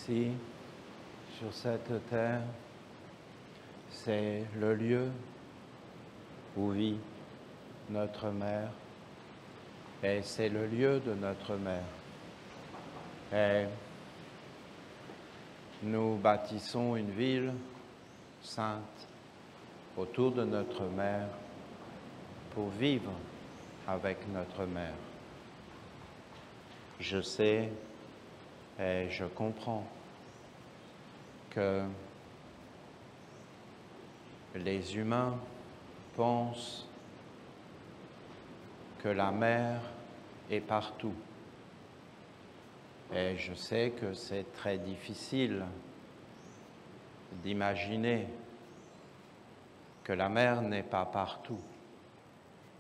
ici, sur cette terre, c'est le lieu où vit notre mère et c'est le lieu de notre mère. Et nous bâtissons une ville sainte autour de notre mère pour vivre avec notre mère. Je sais et je comprends que les humains pensent que la mer est partout. Et je sais que c'est très difficile d'imaginer que la mer n'est pas partout,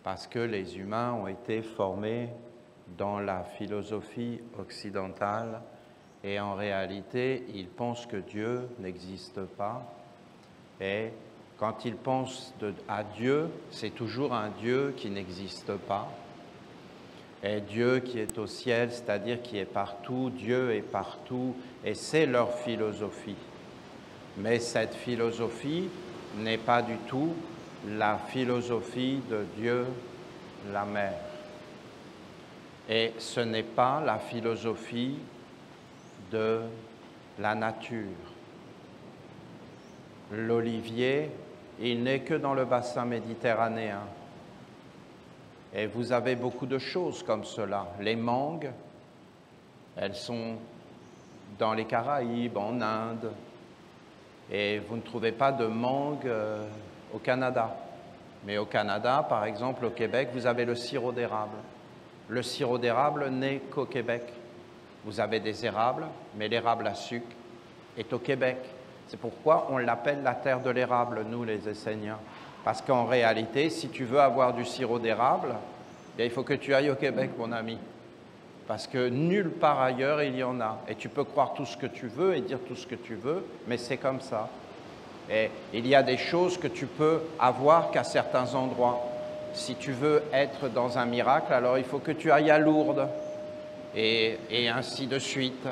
parce que les humains ont été formés dans la philosophie occidentale et en réalité, ils pensent que Dieu n'existe pas et quand ils pensent à Dieu, c'est toujours un Dieu qui n'existe pas. Et Dieu qui est au ciel, c'est-à-dire qui est partout, Dieu est partout, et c'est leur philosophie. Mais cette philosophie n'est pas du tout la philosophie de Dieu, la mère. Et ce n'est pas la philosophie de la nature. L'olivier, il n'est que dans le bassin méditerranéen. Et vous avez beaucoup de choses comme cela. Les mangues, elles sont dans les Caraïbes, en Inde, et vous ne trouvez pas de mangue au Canada. Mais au Canada, par exemple, au Québec, vous avez le sirop d'érable. Le sirop d'érable n'est qu'au Québec. Vous avez des érables, mais l'érable à sucre est au Québec. C'est pourquoi on l'appelle la terre de l'érable, nous les Esséniens. Parce qu'en réalité, si tu veux avoir du sirop d'érable, il faut que tu ailles au Québec, mon ami. Parce que nulle part ailleurs, il y en a. Et tu peux croire tout ce que tu veux et dire tout ce que tu veux, mais c'est comme ça. Et il y a des choses que tu peux avoir qu'à certains endroits. Si tu veux être dans un miracle, alors il faut que tu ailles à Lourdes. Et ainsi de suite.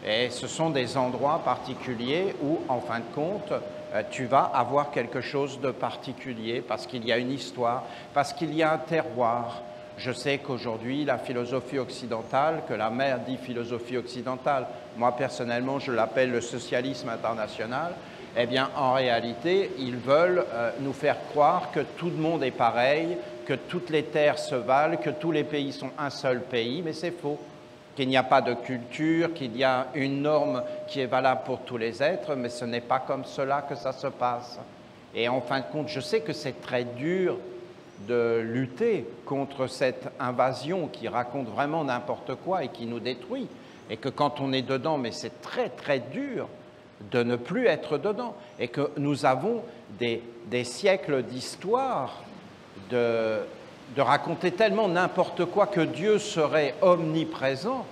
Et ce sont des endroits particuliers où, en fin de compte, tu vas avoir quelque chose de particulier parce qu'il y a une histoire, parce qu'il y a un terroir. Je sais qu'aujourd'hui, la philosophie occidentale, que la mère dit philosophie occidentale, moi personnellement je l'appelle le socialisme international, eh bien en réalité, ils veulent nous faire croire que tout le monde est pareil, que toutes les terres se valent, que tous les pays sont un seul pays, mais c'est faux. Qu'il n'y a pas de culture, qu'il y a une norme qui est valable pour tous les êtres, mais ce n'est pas comme cela que ça se passe. Et en fin de compte, je sais que c'est très dur de lutter contre cette invasion qui raconte vraiment n'importe quoi et qui nous détruit, et que quand on est dedans, mais c'est très très dur de ne plus être dedans, et que nous avons des siècles d'histoire de raconter tellement n'importe quoi que Dieu serait omniprésent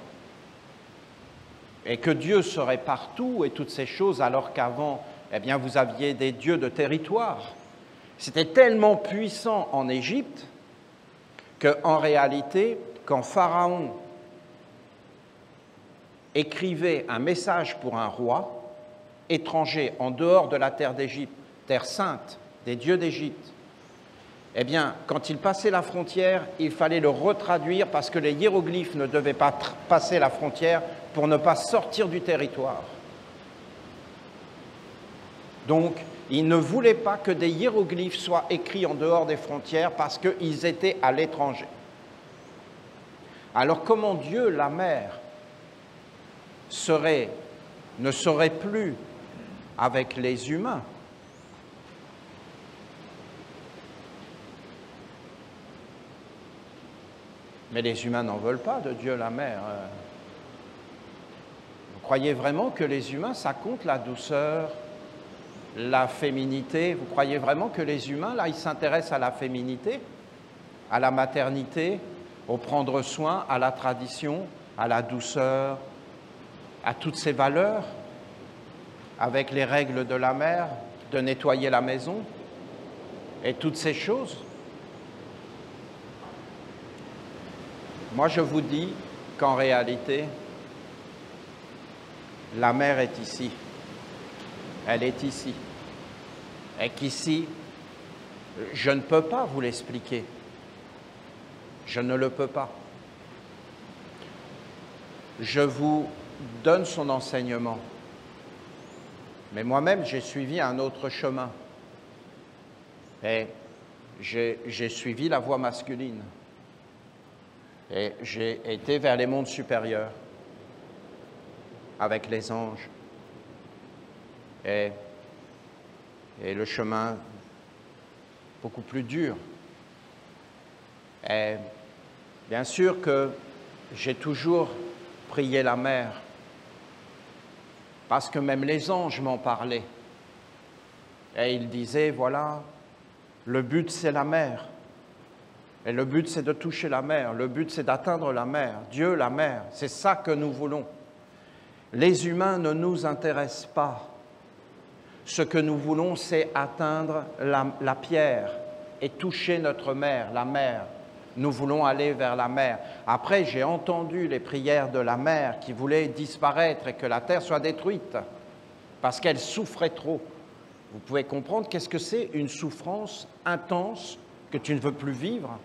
et que Dieu serait partout et toutes ces choses, alors qu'avant, eh bien, vous aviez des dieux de territoire. C'était tellement puissant en Égypte qu'en réalité, quand Pharaon écrivait un message pour un roi étranger en dehors de la terre d'Égypte, terre sainte des dieux d'Égypte, eh bien, quand il passait la frontière, il fallait le retraduire parce que les hiéroglyphes ne devaient pas passer la frontière pour ne pas sortir du territoire. Donc, il ne voulait pas que des hiéroglyphes soient écrits en dehors des frontières parce qu'ils étaient à l'étranger. Alors, comment Dieu, la mère, ne serait plus avec les humains ? Mais les humains n'en veulent pas de Dieu la mère. Vous croyez vraiment que les humains, ça compte la douceur, la féminité? Vous croyez vraiment que les humains, là, ils s'intéressent à la féminité, à la maternité, au prendre soin, à la tradition, à la douceur, à toutes ces valeurs, avec les règles de la mère, de nettoyer la maison, et toutes ces choses? Moi, je vous dis qu'en réalité, La mer est ici. Elle est ici. Et qu'ici, je ne peux pas vous l'expliquer. Je ne le peux pas. Je vous donne son enseignement. Mais moi-même, j'ai suivi un autre chemin. Et j'ai suivi la voie masculine. Et j'ai été vers les mondes supérieurs, avec les anges. Et le chemin beaucoup plus dur. Et bien sûr que j'ai toujours prié la mer, parce que même les anges m'en parlaient. Et ils disaient, voilà, le but c'est la mer. Et le but c'est de toucher la mer, le but c'est d'atteindre la mer, Dieu la mer, c'est ça que nous voulons. Les humains ne nous intéressent pas. Ce que nous voulons, c'est atteindre la pierre et toucher notre mère, la mer. Nous voulons aller vers la mer. Après, j'ai entendu les prières de la mer qui voulait disparaître et que la terre soit détruite parce qu'elle souffrait trop. Vous pouvez comprendre qu'est-ce que c'est une souffrance intense que tu ne veux plus vivre.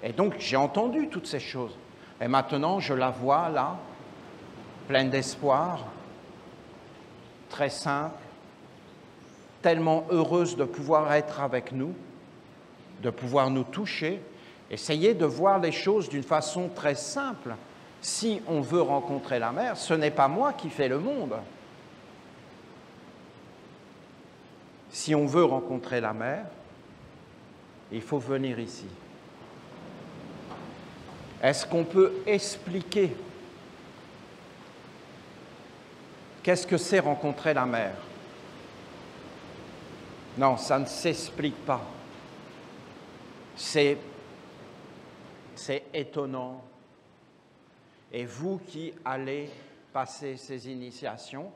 Et donc, j'ai entendu toutes ces choses. Et maintenant, je la vois là, pleine d'espoir, très simple, tellement heureuse de pouvoir être avec nous, de pouvoir nous toucher. Essayez de voir les choses d'une façon très simple. Si on veut rencontrer la mer, ce n'est pas moi qui fais le monde. Si on veut rencontrer la mer, il faut venir ici. Est-ce qu'on peut expliquer qu'est-ce que c'est rencontrer la mer? Non, ça ne s'explique pas. C'est étonnant. Et vous qui allez passer ces initiations,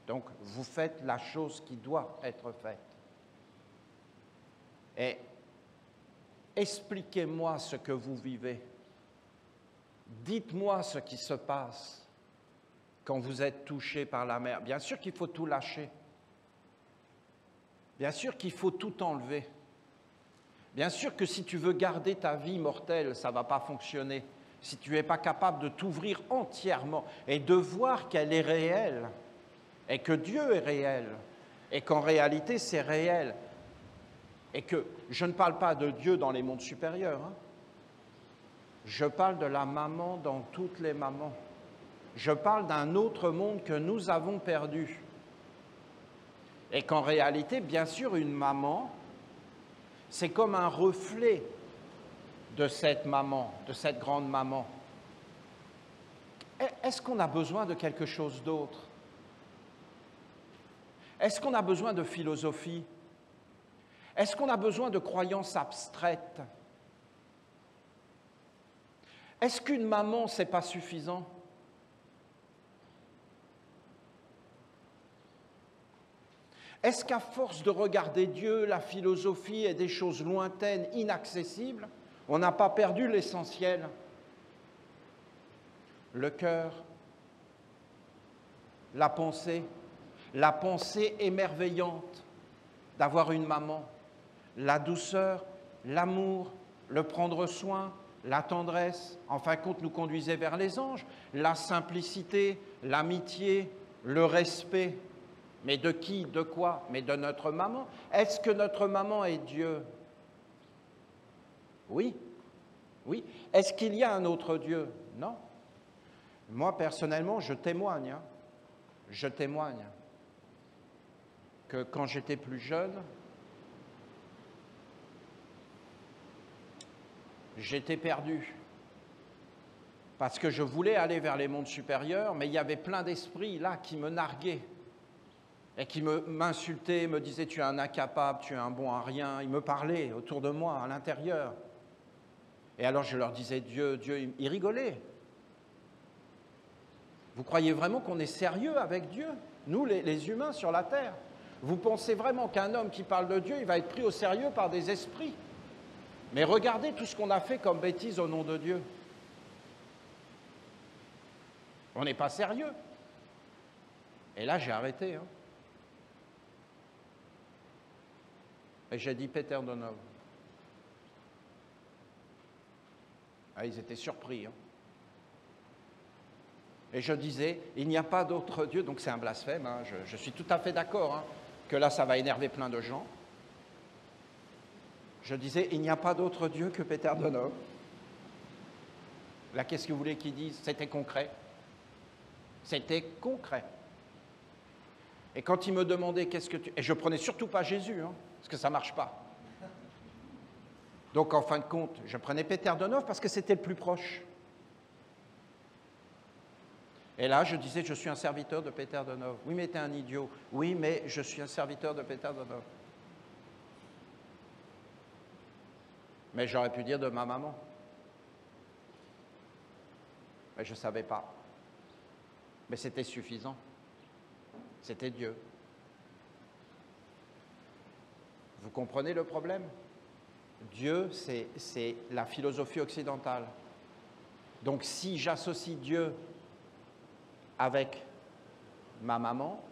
donc vous faites la chose qui doit être faite. Et expliquez-moi ce que vous vivez. Dites-moi ce qui se passe quand vous êtes touché par la mer. Bien sûr qu'il faut tout lâcher. Bien sûr qu'il faut tout enlever. Bien sûr que si tu veux garder ta vie mortelle, ça ne va pas fonctionner. Si tu n'es pas capable de t'ouvrir entièrement et de voir qu'elle est réelle et que Dieu est réel et qu'en réalité c'est réel et que je ne parle pas de Dieu dans les mondes supérieurs, hein. Je parle de la maman dans toutes les mamans. Je parle d'un autre monde que nous avons perdu. Et qu'en réalité, bien sûr, une maman, c'est comme un reflet de cette maman, de cette grande maman. Est-ce qu'on a besoin de quelque chose d'autre? Est-ce qu'on a besoin de philosophie? Est-ce qu'on a besoin de croyances abstraites? Est-ce qu'une maman, ce n'est pas suffisant? Est-ce qu'à force de regarder Dieu, la philosophie et des choses lointaines, inaccessibles, on n'a pas perdu l'essentiel? Le cœur, la pensée émerveillante d'avoir une maman, la douceur, l'amour, le prendre soin, la tendresse, en fin de compte, nous conduisait vers les anges, la simplicité, l'amitié, le respect. Mais de qui, de quoi? Mais de notre maman. Est-ce que notre maman est Dieu? Oui, oui. Est-ce qu'il y a un autre Dieu? Non. Moi, personnellement, je témoigne que quand j'étais plus jeune, j'étais perdu. Parce que je voulais aller vers les mondes supérieurs, mais il y avait plein d'esprits là qui me narguaient et qui m'insultaient, me disaient « tu es un incapable, tu es un bon à rien ». Ils me parlaient autour de moi, à l'intérieur. Et alors je leur disais « Dieu, il rigolait ». Vous croyez vraiment qu'on est sérieux avec Dieu, nous les humains sur la terre? Vous pensez vraiment qu'un homme qui parle de Dieu, il va être pris au sérieux par des esprits? Mais regardez tout ce qu'on a fait comme bêtises au nom de Dieu. On n'est pas sérieux. Et là, j'ai arrêté. Hein. Et j'ai dit Peter Donov. Ah, ils étaient surpris. Hein. Et je disais, il n'y a pas d'autre Dieu, donc c'est un blasphème, hein, je suis tout à fait d'accord, hein, que là ça va énerver plein de gens. Je disais, il n'y a pas d'autre Dieu que Peter Donov. Là, qu'est-ce que vous voulez qu'ils disent? C'était concret. C'était concret. Et quand ils me demandaient qu'est-ce que tu... Et je prenais surtout pas Jésus, hein, parce que ça ne marche pas. Donc en fin de compte, je prenais Peter Donov parce que c'était le plus proche. Et là, je disais, je suis un serviteur de Peter Donov. Oui, mais t'es un idiot. Oui, mais je suis un serviteur de Peter Donov. Mais j'aurais pu dire de ma maman. Mais je ne savais pas. Mais c'était suffisant. C'était Dieu. Vous comprenez le problème? Dieu, c'est la philosophie occidentale. Donc si j'associe Dieu avec ma maman,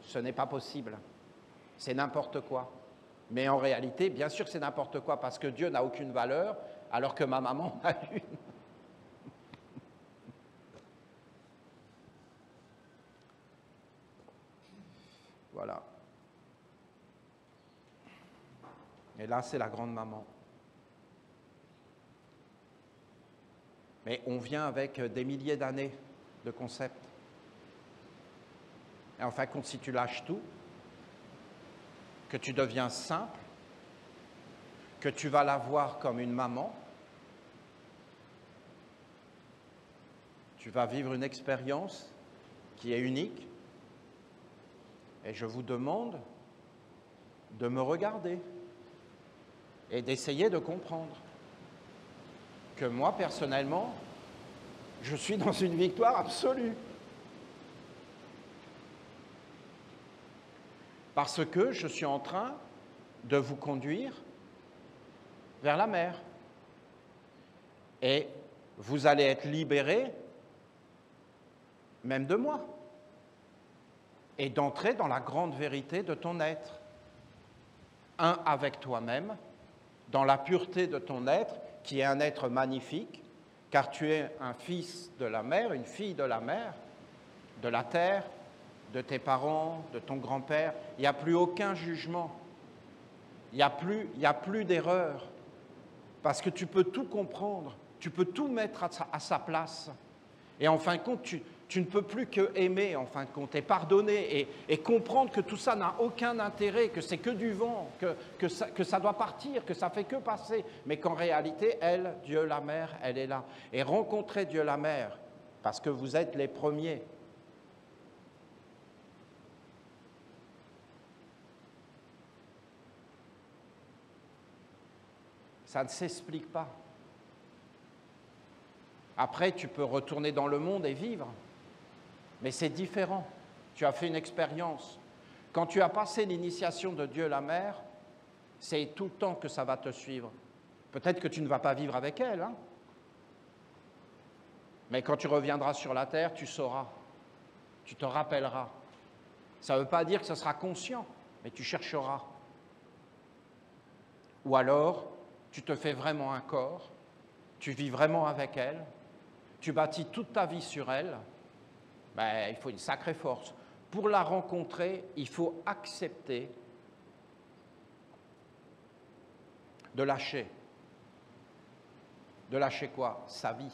ce n'est pas possible. C'est n'importe quoi. Mais en réalité, bien sûr que c'est n'importe quoi, parce que Dieu n'a aucune valeur, alors que ma maman a une. Voilà. Et là, c'est la grande maman. Mais on vient avec des milliers d'années de concepts. Et en fin de compte, si tu lâches tout, que tu deviens simple, que tu vas la voir comme une maman, tu vas vivre une expérience qui est unique. Et je vous demande de me regarder et d'essayer de comprendre que moi, personnellement, je suis dans une victoire absolue. Parce que je suis en train de vous conduire vers la mer. Et vous allez être libérés, même de moi, et d'entrer dans la grande vérité de ton être. Un avec toi-même, dans la pureté de ton être, qui est un être magnifique, car tu es un fils de la mer, une fille de la mer, de la terre, de tes parents, de ton grand-père. Il n'y a plus aucun jugement. Il n'y a plus d'erreur. Parce que tu peux tout comprendre, tu peux tout mettre à sa place. Et en fin de compte, tu ne peux plus que aimer, en fin de compte, et pardonner, et comprendre que tout ça n'a aucun intérêt, que c'est que du vent, que ça doit partir, que ça fait que passer, mais qu'en réalité, elle, Dieu la Mère, elle est là. Et rencontrer Dieu la Mère, parce que vous êtes les premiers. Ça ne s'explique pas. Après, tu peux retourner dans le monde et vivre, mais c'est différent. Tu as fait une expérience. Quand tu as passé l'initiation de Dieu la Mère, c'est tout le temps que ça va te suivre. Peut-être que tu ne vas pas vivre avec elle, hein, mais quand tu reviendras sur la terre, tu sauras, tu te rappelleras. Ça ne veut pas dire que ce sera conscient, mais tu chercheras. Ou alors, tu te fais vraiment un corps, tu vis vraiment avec elle, tu bâtis toute ta vie sur elle, ben, il faut une sacrée force. Pour la rencontrer, il faut accepter de lâcher. De lâcher quoi? Sa vie.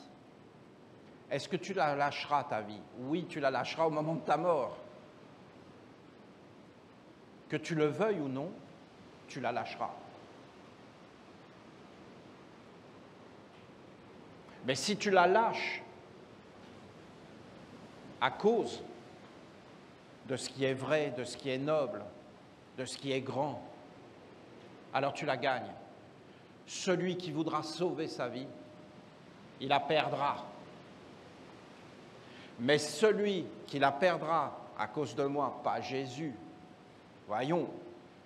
Est-ce que tu la lâcheras, ta vie? Oui, tu la lâcheras au moment de ta mort. Que tu le veuilles ou non, tu la lâcheras. Mais si tu la lâches à cause de ce qui est vrai, de ce qui est noble, de ce qui est grand, alors tu la gagnes. Celui qui voudra sauver sa vie, il la perdra. Mais celui qui la perdra à cause de moi, pas Jésus, voyons,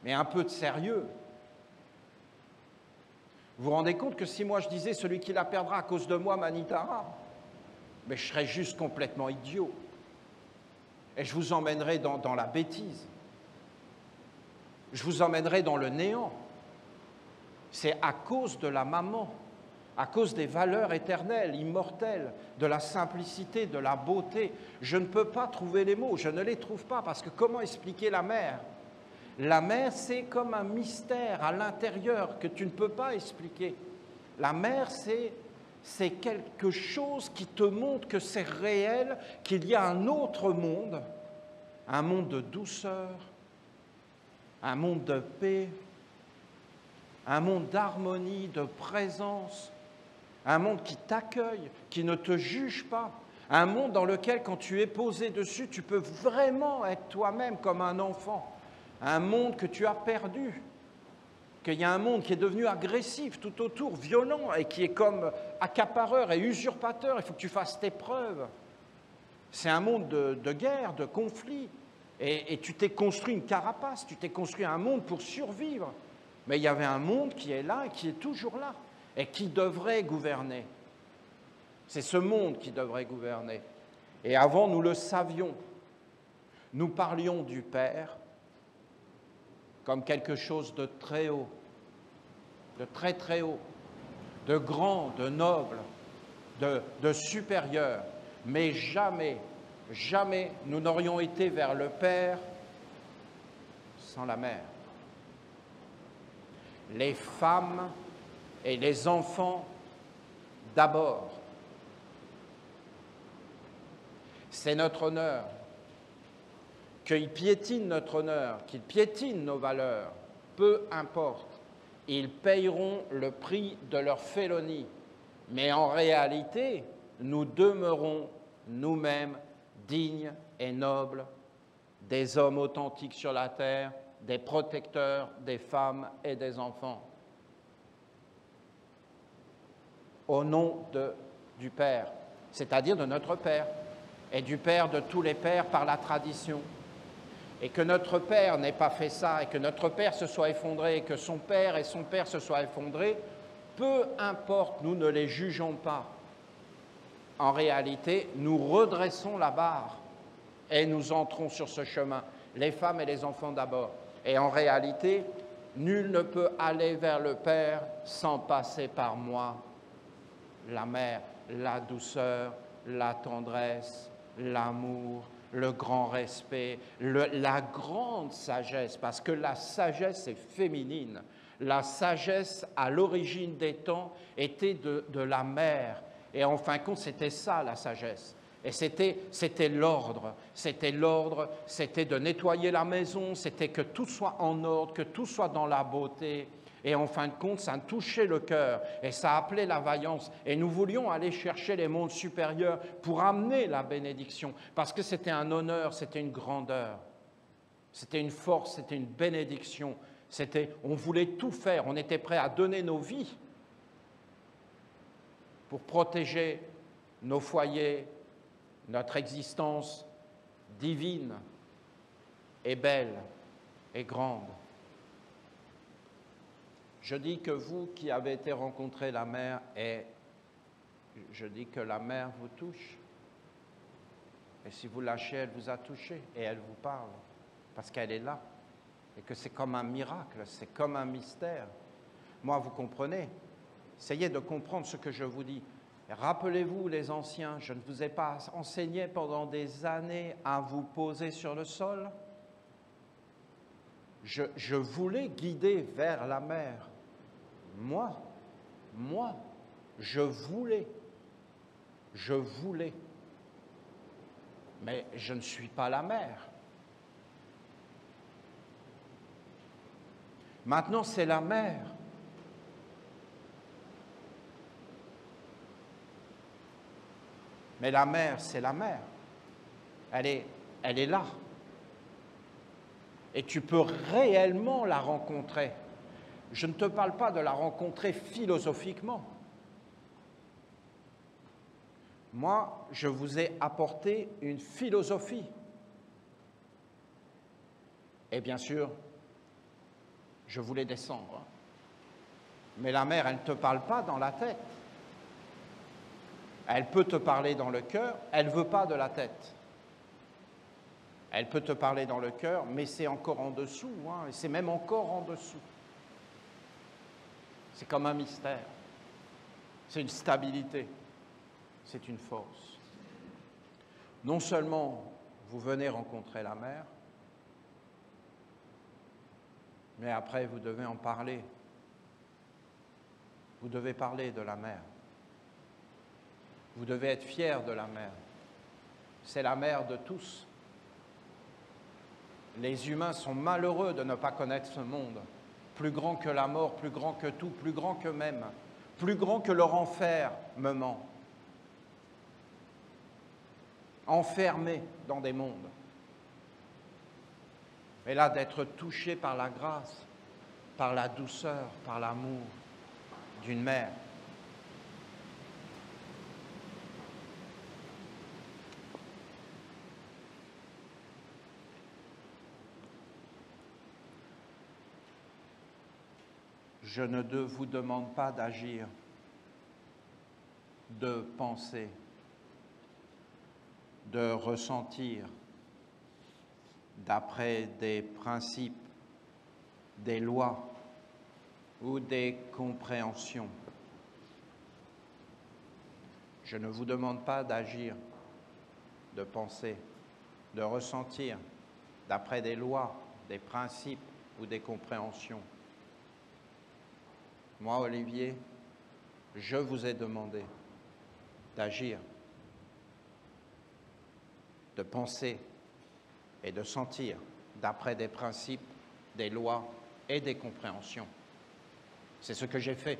mais un peu de sérieux. Vous vous rendez compte que si moi je disais celui qui la perdra à cause de moi, Manitara, mais je serais juste complètement idiot. et je vous emmènerai dans la bêtise. Je vous emmènerai dans le néant. C'est à cause de la maman, à cause des valeurs éternelles, immortelles, de la simplicité, de la beauté. Je ne peux pas trouver les mots, je ne les trouve pas, parce que comment expliquer la mère? La mère, c'est comme un mystère à l'intérieur que tu ne peux pas expliquer. La mère, c'est quelque chose qui te montre que c'est réel, qu'il y a un autre monde, un monde de douceur, un monde de paix, un monde d'harmonie, de présence, un monde qui t'accueille, qui ne te juge pas, un monde dans lequel, quand tu es posé dessus, tu peux vraiment être toi-même comme un enfant, un monde que tu as perdu, qu'il y a un monde qui est devenu agressif tout autour, violent, et qui est comme accapareur et usurpateur. Il faut que tu fasses tes preuves. C'est un monde de guerre, de conflit, et tu t'es construit une carapace, tu t'es construit un monde pour survivre. Mais il y avait un monde qui est là et qui est toujours là, et qui devrait gouverner. C'est ce monde qui devrait gouverner. Et avant, nous le savions. Nous parlions du Père comme quelque chose de très haut, de très très haut, de grand, de noble, de supérieur. Mais jamais, jamais nous n'aurions été vers le Père sans la mère. Les femmes et les enfants d'abord. C'est notre honneur. Qu'ils piétinent notre honneur, qu'ils piétinent nos valeurs, peu importe. Ils payeront le prix de leur félonie. Mais en réalité, nous demeurons nous-mêmes dignes et nobles, des hommes authentiques sur la terre, des protecteurs des femmes et des enfants. Au nom du Père, c'est-à-dire de notre Père, et du Père de tous les pères par la tradition. Et que notre Père n'ait pas fait ça, et que notre Père se soit effondré, et que son Père et son Père se soient effondrés, peu importe, nous ne les jugeons pas. En réalité, nous redressons la barre et nous entrons sur ce chemin, les femmes et les enfants d'abord. Et en réalité, nul ne peut aller vers le Père sans passer par moi. La mère, la douceur, la tendresse, l'amour, le grand respect, la grande sagesse, parce que la sagesse est féminine. La sagesse, à l'origine des temps, était de la mère. Et en fin de compte, c'était ça, la sagesse. Et c'était l'ordre, c'était de nettoyer la maison, c'était que tout soit en ordre, que tout soit dans la beauté. Et en fin de compte, ça touchait le cœur et ça appelait la vaillance. Et nous voulions aller chercher les mondes supérieurs pour amener la bénédiction, parce que c'était un honneur, c'était une grandeur, c'était une force, c'était une bénédiction. On voulait tout faire, on était prêt à donner nos vies pour protéger nos foyers, notre existence divine et belle et grande. Je dis que vous qui avez été rencontrer la mère, et je dis que la mère vous touche. Et si vous lâchez, elle vous a touché et elle vous parle, parce qu'elle est là. Et que c'est comme un miracle, c'est comme un mystère. Moi, vous comprenez? Essayez de comprendre ce que je vous dis. Rappelez-vous, les anciens, je ne vous ai pas enseigné pendant des années à vous poser sur le sol. Je voulais guider vers la mer. Moi, je voulais. Mais je ne suis pas la mer. Maintenant, c'est la mer. Mais la mer, c'est la mer. Elle est là. Et tu peux réellement la rencontrer. Je ne te parle pas de la rencontrer philosophiquement. Moi, je vous ai apporté une philosophie. Et bien sûr, je voulais descendre. Mais la mer, elle ne te parle pas dans la tête. Elle peut te parler dans le cœur, elle ne veut pas de la tête. Elle peut te parler dans le cœur, mais c'est encore en dessous, hein, et c'est même encore en dessous. C'est comme un mystère. C'est une stabilité. C'est une force. Non seulement vous venez rencontrer la mer, mais après vous devez en parler. Vous devez parler de la mer. Vous devez être fiers de la mer. C'est la mère de tous. Les humains sont malheureux de ne pas connaître ce monde, plus grand que la mort, plus grand que tout, plus grand qu'eux-mêmes, plus grand que leur enfermement. Enfermés dans des mondes. Et là, d'être touchés par la grâce, par la douceur, par l'amour d'une mère. Je ne vous demande pas d'agir, de penser, de ressentir d'après des principes, des lois ou des compréhensions. Je ne vous demande pas d'agir, de penser, de ressentir d'après des lois, des principes ou des compréhensions. Moi, Olivier, je vous ai demandé d'agir, de penser et de sentir d'après des principes, des lois et des compréhensions. C'est ce que j'ai fait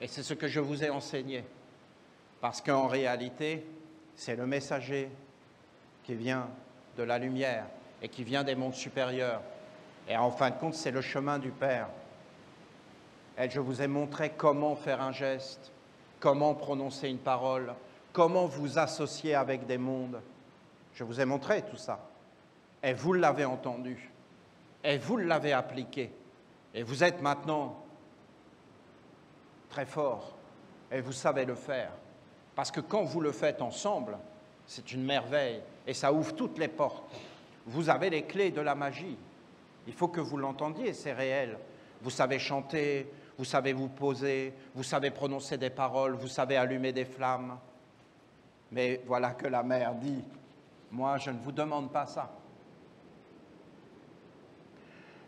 et c'est ce que je vous ai enseigné. Parce qu'en réalité, c'est le messager qui vient de la lumière et qui vient des mondes supérieurs. Et en fin de compte, c'est le chemin du Père. Et je vous ai montré comment faire un geste, comment prononcer une parole, comment vous associer avec des mondes. Je vous ai montré tout ça. Et vous l'avez entendu. Et vous l'avez appliqué. Et vous êtes maintenant très fort. Et vous savez le faire. Parce que quand vous le faites ensemble, c'est une merveille. Et ça ouvre toutes les portes. Vous avez les clés de la magie. Il faut que vous l'entendiez, c'est réel. Vous savez chanter, vous savez vous poser, vous savez prononcer des paroles, vous savez allumer des flammes. Mais voilà que la mère dit, moi je ne vous demande pas ça.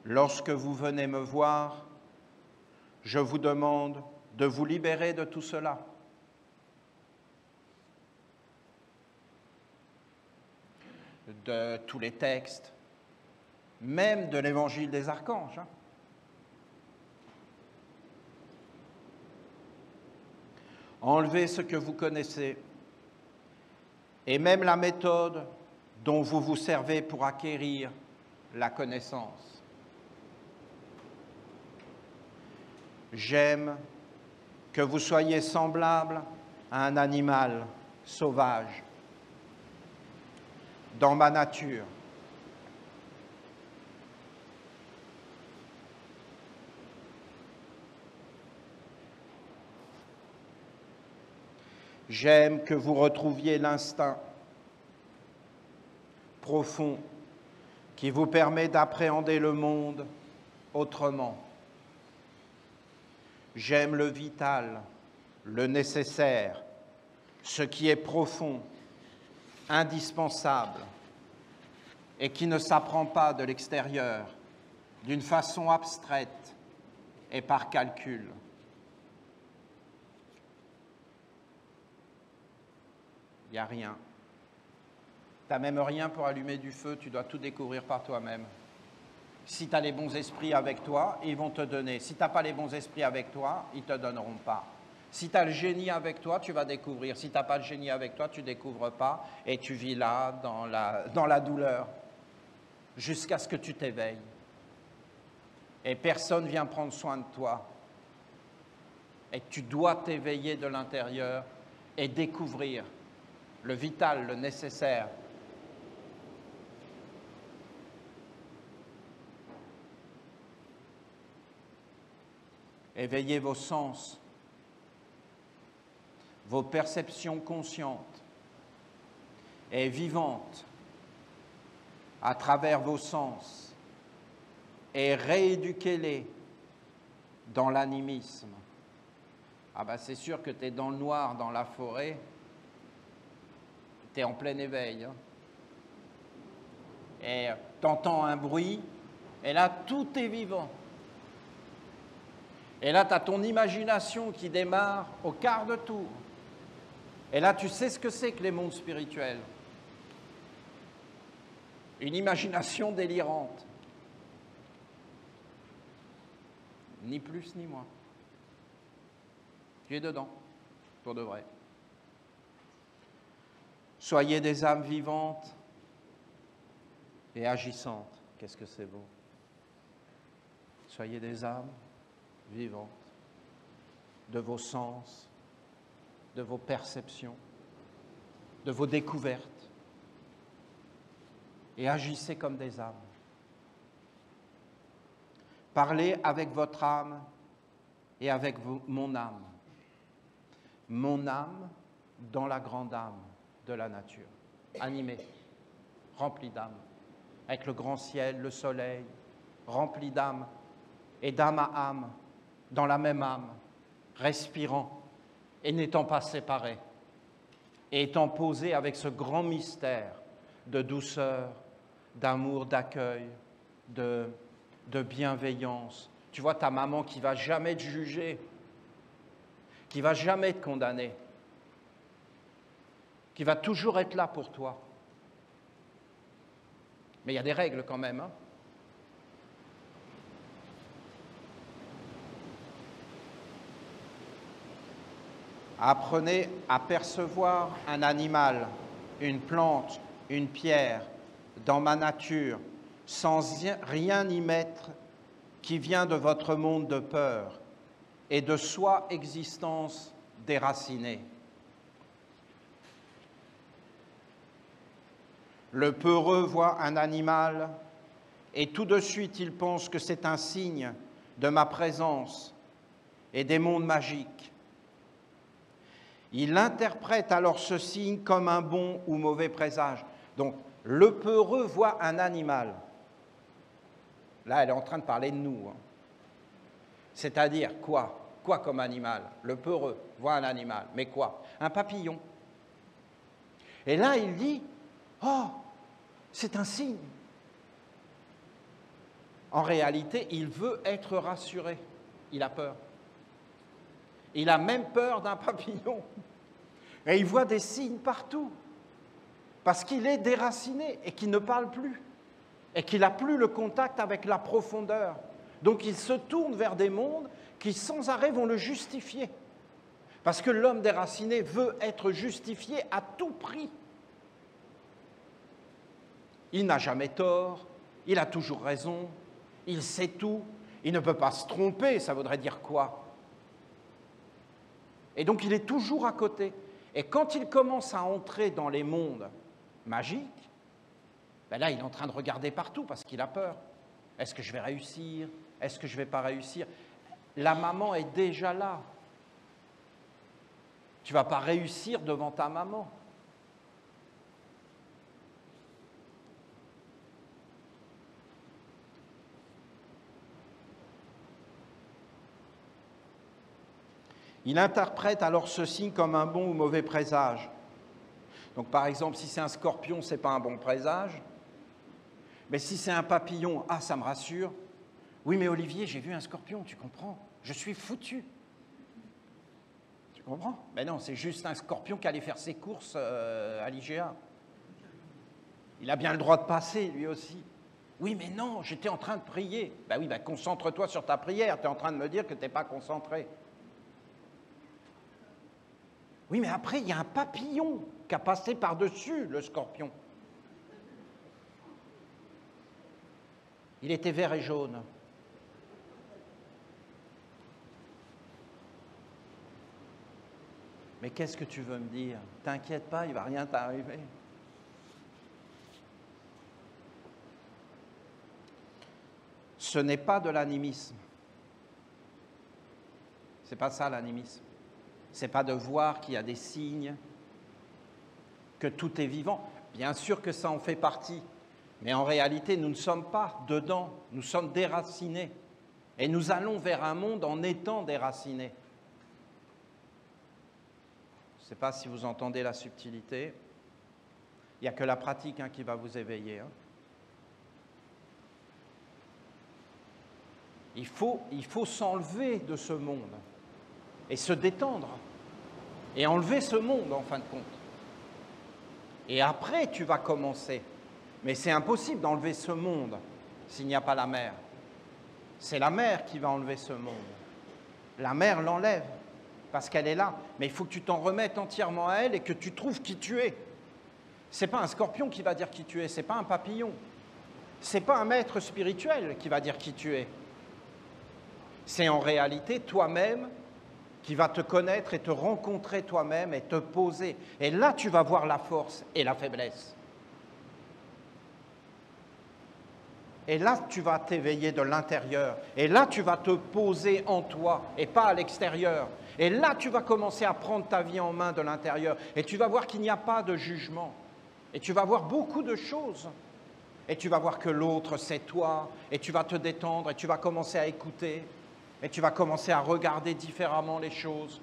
Lorsque vous venez me voir, je vous demande de vous libérer de tout cela. De tous les textes, même de l'évangile des archanges. Enlevez ce que vous connaissez et même la méthode dont vous vous servez pour acquérir la connaissance. J'aime que vous soyez semblable à un animal sauvage dans ma nature. J'aime que vous retrouviez l'instinct profond qui vous permet d'appréhender le monde autrement. J'aime le vital, le nécessaire, ce qui est profond, indispensable et qui ne s'apprend pas de l'extérieur, d'une façon abstraite et par calcul. Il n'y a rien. Tu n'as même rien pour allumer du feu, tu dois tout découvrir par toi-même. Si tu as les bons esprits avec toi, ils vont te donner. Si tu n'as pas les bons esprits avec toi, ils ne te donneront pas. Si tu as le génie avec toi, tu vas découvrir. Si tu n'as pas le génie avec toi, tu ne découvres pas et tu vis là, dans la douleur, jusqu'à ce que tu t'éveilles. Et personne ne vient prendre soin de toi. Et tu dois t'éveiller de l'intérieur et découvrir le vital, le nécessaire. Éveillez vos sens, vos perceptions conscientes et vivantes à travers vos sens et rééduquez-les dans l'animisme. Ah ben c'est sûr que tu es dans le noir, dans la forêt, tu es en plein éveil. Hein. Et tu entends un bruit, et là tout est vivant. Et là tu as ton imagination qui démarre au quart de tour. Et là tu sais ce que c'est que les mondes spirituels. Une imagination délirante. Ni plus ni moins. Tu es dedans, pour de vrai. Soyez des âmes vivantes et agissantes. Qu'est-ce que c'est beau. Soyez des âmes vivantes, de vos sens, de vos perceptions, de vos découvertes, et agissez comme des âmes. Parlez avec votre âme et avec mon âme. Mon âme dans la grande âme de la nature, animée, remplie d'âme, avec le grand ciel, le soleil, remplie d'âme, et d'âme à âme, dans la même âme, respirant et n'étant pas séparés, et étant posés avec ce grand mystère de douceur, d'amour, d'accueil, de bienveillance. Tu vois ta maman qui ne va jamais te juger, qui ne va jamais te condamner, qui va toujours être là pour toi. Mais il y a des règles quand même. Hein. Apprenez à percevoir un animal, une plante, une pierre, dans ma nature, sans rien y mettre qui vient de votre monde de peur et de soi-existence déracinée. Le peureux voit un animal et tout de suite il pense que c'est un signe de ma présence et des mondes magiques. Il interprète alors ce signe comme un bon ou mauvais présage. Donc, le peureux voit un animal. Là, elle est en train de parler de nous. Hein. C'est-à-dire quoi? Quoi comme animal? Le peureux voit un animal. Mais quoi? Un papillon. Et là, il dit, oh, c'est un signe. En réalité, il veut être rassuré. Il a peur. Il a même peur d'un papillon. Et il voit des signes partout. Parce qu'il est déraciné et qu'il ne parle plus. Et qu'il n'a plus le contact avec la profondeur. Donc il se tourne vers des mondes qui sans arrêt vont le justifier. Parce que l'homme déraciné veut être justifié à tout prix. Il n'a jamais tort, il a toujours raison, il sait tout, il ne peut pas se tromper, ça voudrait dire quoi? Et donc il est toujours à côté. Et quand il commence à entrer dans les mondes magiques, ben là il est en train de regarder partout parce qu'il a peur. Est-ce que je vais réussir? Est-ce que je ne vais pas réussir? La maman est déjà là. Tu ne vas pas réussir devant ta maman. Il interprète alors ce signe comme un bon ou mauvais présage. Donc par exemple, si c'est un scorpion, ce n'est pas un bon présage. Mais si c'est un papillon, ah, ça me rassure. Oui, mais Olivier, j'ai vu un scorpion, tu comprends? Je suis foutu. Tu comprends? Mais non, c'est juste un scorpion qui allait faire ses courses à l'IGA. Il a bien le droit de passer, lui aussi. Oui, mais non, j'étais en train de prier. Ben oui, ben concentre-toi sur ta prière. Tu es en train de me dire que tu n'es pas concentré. Oui, mais après, il y a un papillon qui a passé par-dessus le scorpion. Il était vert et jaune. Mais qu'est-ce que tu veux me dire? T'inquiète pas, il ne va rien t'arriver. Ce n'est pas de l'animisme. Ce n'est pas ça l'animisme. Ce n'est pas de voir qu'il y a des signes, que tout est vivant. Bien sûr que ça en fait partie. Mais en réalité, nous ne sommes pas dedans, nous sommes déracinés. Et nous allons vers un monde en étant déracinés. Je ne sais pas si vous entendez la subtilité. Il n'y a que la pratique qui va vous éveiller. Il faut s'enlever de ce monde et se détendre et enlever ce monde en fin de compte. Et après, tu vas commencer. Mais c'est impossible d'enlever ce monde s'il n'y a pas la mer. C'est la mer qui va enlever ce monde. La mer l'enlève parce qu'elle est là. Mais il faut que tu t'en remettes entièrement à elle et que tu trouves qui tu es. Ce n'est pas un scorpion qui va dire qui tu es, ce n'est pas un papillon. Ce n'est pas un maître spirituel qui va dire qui tu es. C'est en réalité toi-même qui va te connaître et te rencontrer toi-même et te poser. Et là, tu vas voir la force et la faiblesse. Et là, tu vas t'éveiller de l'intérieur. Et là, tu vas te poser en toi et pas à l'extérieur. Et là, tu vas commencer à prendre ta vie en main de l'intérieur. Et tu vas voir qu'il n'y a pas de jugement. Et tu vas voir beaucoup de choses. Et tu vas voir que l'autre, c'est toi. Et tu vas te détendre et tu vas commencer à écouter. Et tu vas commencer à regarder différemment les choses.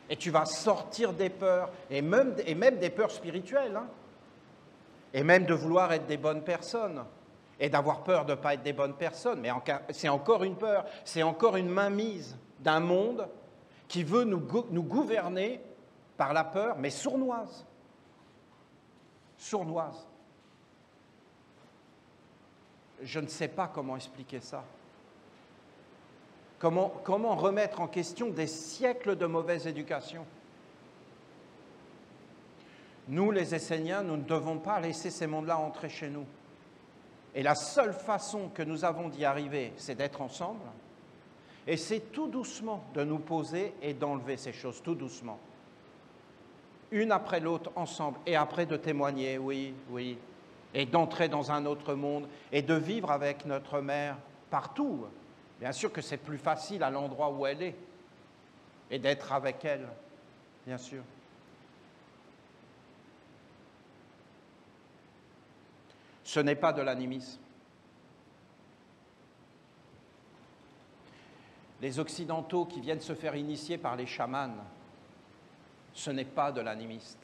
Et tu vas sortir des peurs, et même des peurs spirituelles. Et même de vouloir être des bonnes personnes. Et d'avoir peur de ne pas être des bonnes personnes. Mais c'est encore une peur, c'est encore une mainmise d'un monde qui veut nous gouverner par la peur, mais sournoise. Sournoise. Je ne sais pas comment expliquer ça. Comment remettre en question des siècles de mauvaise éducation? Nous, les Esséniens, nous ne devons pas laisser ces mondes-là entrer chez nous. Et la seule façon que nous avons d'y arriver, c'est d'être ensemble. Et c'est tout doucement de nous poser et d'enlever ces choses, tout doucement. Une après l'autre, ensemble, et après de témoigner, oui, oui, et d'entrer dans un autre monde, et de vivre avec notre mère partout. Bien sûr que c'est plus facile à l'endroit où elle est, et d'être avec elle, bien sûr. Ce n'est pas de l'animisme. Les Occidentaux qui viennent se faire initier par les chamans, ce n'est pas de l'animiste.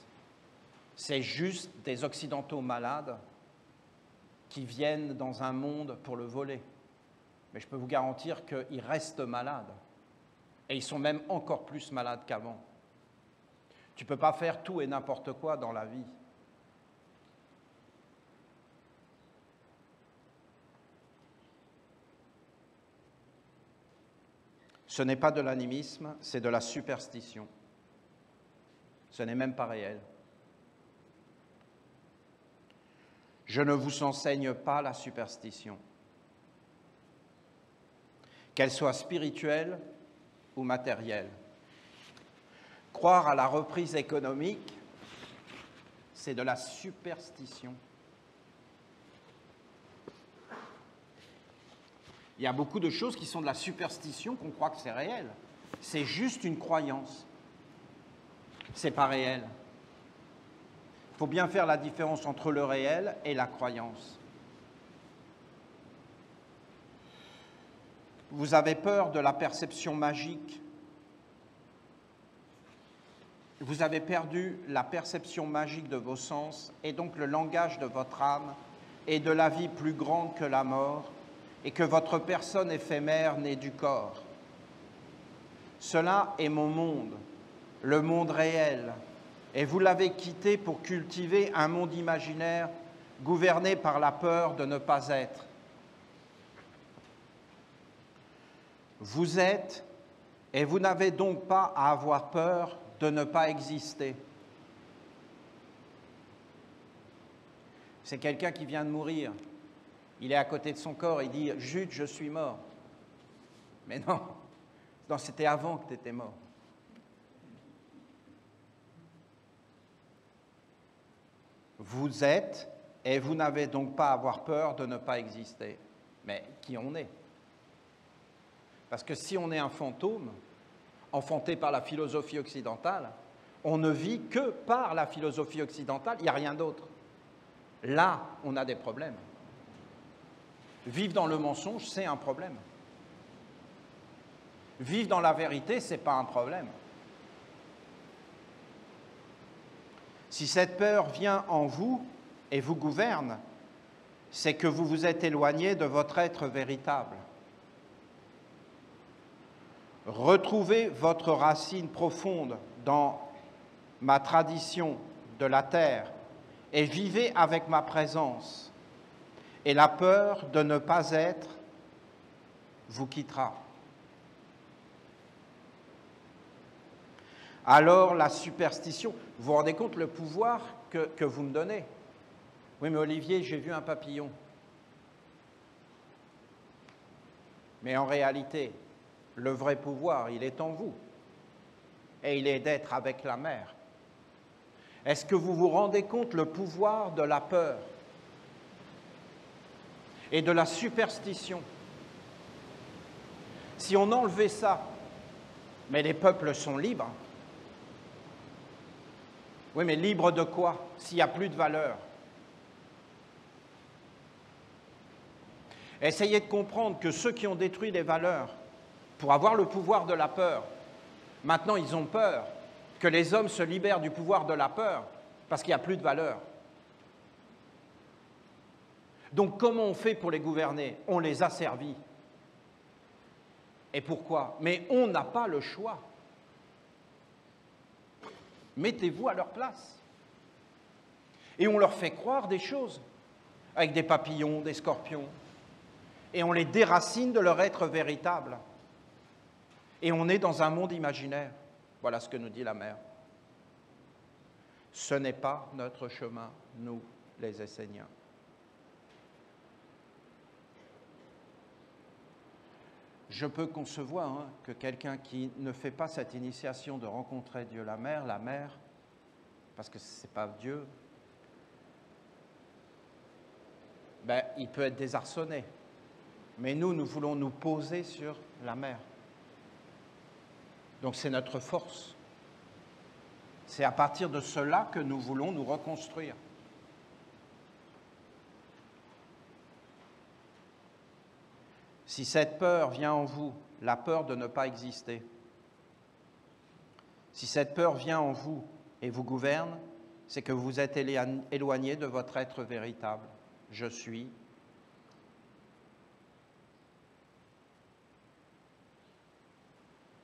C'est juste des Occidentaux malades qui viennent dans un monde pour le voler. Mais je peux vous garantir qu'ils restent malades. Et ils sont même encore plus malades qu'avant. Tu ne peux pas faire tout et n'importe quoi dans la vie. Ce n'est pas de l'animisme, c'est de la superstition. Ce n'est même pas réel. Je ne vous enseigne pas la superstition, qu'elle soit spirituelle ou matérielle. Croire à la reprise économique, c'est de la superstition. Il y a beaucoup de choses qui sont de la superstition qu'on croit que c'est réel. C'est juste une croyance. C'est pas réel. Il faut bien faire la différence entre le réel et la croyance. Vous avez peur de la perception magique. Vous avez perdu la perception magique de vos sens et donc le langage de votre âme et de la vie plus grande que la mort et que votre personne éphémère née du corps. Cela est mon monde, le monde réel, et vous l'avez quitté pour cultiver un monde imaginaire gouverné par la peur de ne pas être. Vous êtes, et vous n'avez donc pas à avoir peur de ne pas exister. C'est quelqu'un qui vient de mourir. Il est à côté de son corps, il dit « Jude, je suis mort ». Mais non, c'était avant que tu étais mort. Vous êtes, et vous n'avez donc pas à avoir peur de ne pas exister. Mais qui on est? Parce que si on est un fantôme, enfanté par la philosophie occidentale, on ne vit que par la philosophie occidentale, il n'y a rien d'autre. Là, on a des problèmes. Vivre dans le mensonge, c'est un problème. Vivre dans la vérité, ce n'est pas un problème. Si cette peur vient en vous et vous gouverne, c'est que vous vous êtes éloigné de votre être véritable. Retrouvez votre racine profonde dans ma tradition de la terre et vivez avec ma présence. Et la peur de ne pas être vous quittera. Alors la superstition, vous vous rendez compte le pouvoir que vous me donnez? Oui, mais Olivier, j'ai vu un papillon. Mais en réalité, le vrai pouvoir, il est en vous. Et il est d'être avec la mer. Est-ce que vous vous rendez compte le pouvoir de la peur et de la superstition? Si on enlevait ça, mais les peuples sont libres. Oui, mais libres de quoi s'il n'y a plus de valeur? Essayez de comprendre que ceux qui ont détruit les valeurs pour avoir le pouvoir de la peur, maintenant ils ont peur que les hommes se libèrent du pouvoir de la peur parce qu'il n'y a plus de valeur. Donc comment on fait pour les gouverner? On les a servis. Et pourquoi? Mais on n'a pas le choix. Mettez-vous à leur place. Et on leur fait croire des choses, avec des papillons, des scorpions. Et on les déracine de leur être véritable. Et on est dans un monde imaginaire. Voilà ce que nous dit la mère. Ce n'est pas notre chemin, nous, les Esséniens. Je peux concevoir que quelqu'un qui ne fait pas cette initiation de rencontrer Dieu la mère, parce que ce n'est pas Dieu, il peut être désarçonné. Mais nous voulons nous poser sur la mer. Donc c'est notre force. C'est à partir de cela que nous voulons nous reconstruire. Si cette peur vient en vous, la peur de ne pas exister, si cette peur vient en vous et vous gouverne, c'est que vous êtes éloigné de votre être véritable. Je suis.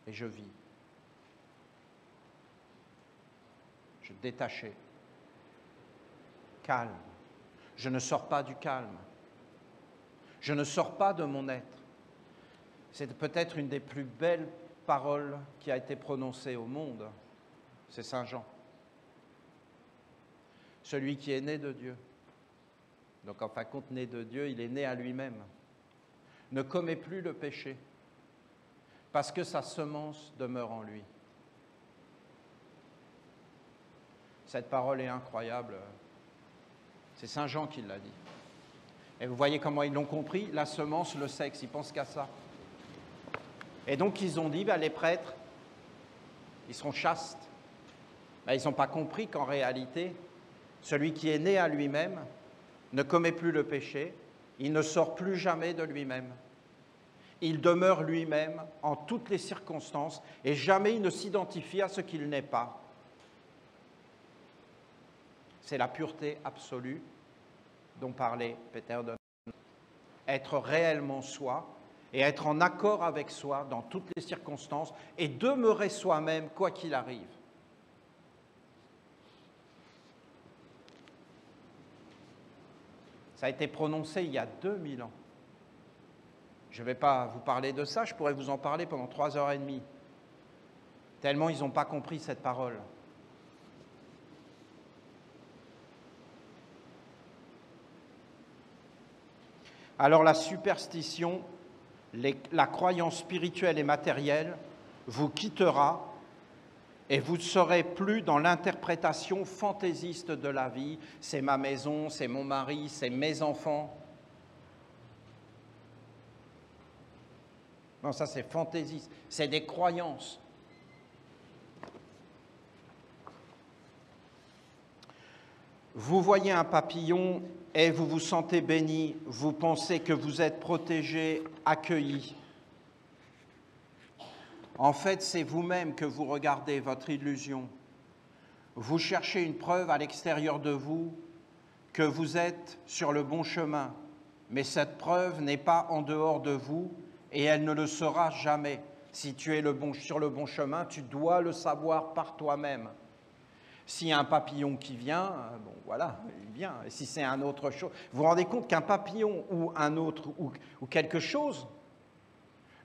Et je vis. Je suis détaché. Calme. Je ne sors pas du calme. Je ne sors pas de mon être. C'est peut-être une des plus belles paroles qui a été prononcée au monde. C'est Saint Jean. Celui qui est né de Dieu. Donc en fin de compte, né de Dieu, il est né à lui-même. Ne commet plus le péché, parce que sa semence demeure en lui. Cette parole est incroyable. C'est Saint Jean qui l'a dit. Et vous voyez comment ils l'ont compris, la semence, le sexe, ils pensent qu'à ça. Et donc ils ont dit, les prêtres, ils seront chastes. Ils n'ont pas compris qu'en réalité, celui qui est né à lui-même ne commet plus le péché, il ne sort plus jamais de lui-même. Il demeure lui-même en toutes les circonstances et jamais il ne s'identifie à ce qu'il n'est pas. C'est la pureté absolue dont parlait Peter de être réellement soi et être en accord avec soi dans toutes les circonstances et demeurer soi-même quoi qu'il arrive. Ça a été prononcé il y a 2000 ans. Je ne vais pas vous parler de ça, je pourrais vous en parler pendant 3h30. Tellement ils n'ont pas compris cette parole. Alors la superstition, la croyance spirituelle et matérielle vous quittera et vous ne serez plus dans l'interprétation fantaisiste de la vie. C'est ma maison, c'est mon mari, c'est mes enfants. Non, ça c'est fantaisiste, c'est des croyances. Vous voyez un papillon et vous vous sentez béni, vous pensez que vous êtes protégé, accueilli. En fait, c'est vous-même que vous regardez, votre illusion. Vous cherchez une preuve à l'extérieur de vous que vous êtes sur le bon chemin, mais cette preuve n'est pas en dehors de vous et elle ne le sera jamais. Si tu es sur le bon chemin, tu dois le savoir par toi-même. S'il y a un papillon qui vient, bon voilà, il vient. Et si c'est un autre chose, vous vous rendez compte qu'un papillon ou un autre ou quelque chose,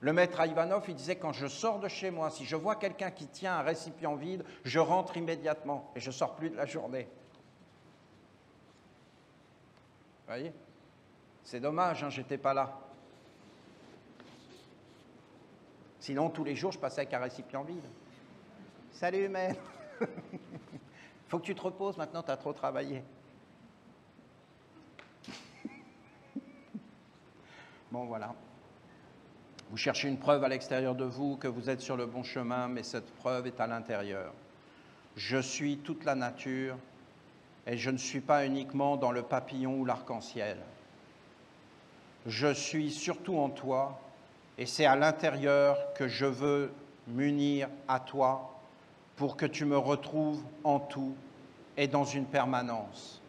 le maître Ivanov, il disait, quand je sors de chez moi, si je vois quelqu'un qui tient un récipient vide, je rentre immédiatement et je ne sors plus de la journée. Vous voyez? C'est dommage, hein, j'étais pas là. Sinon, tous les jours, je passais avec un récipient vide. Salut, maître. Faut que tu te reposes maintenant, tu as trop travaillé. Bon, voilà. Vous cherchez une preuve à l'extérieur de vous que vous êtes sur le bon chemin, mais cette preuve est à l'intérieur. Je suis toute la nature et je ne suis pas uniquement dans le papillon ou l'arc-en-ciel. Je suis surtout en toi et c'est à l'intérieur que je veux m'unir à toi pour que tu me retrouves en tout et dans une permanence.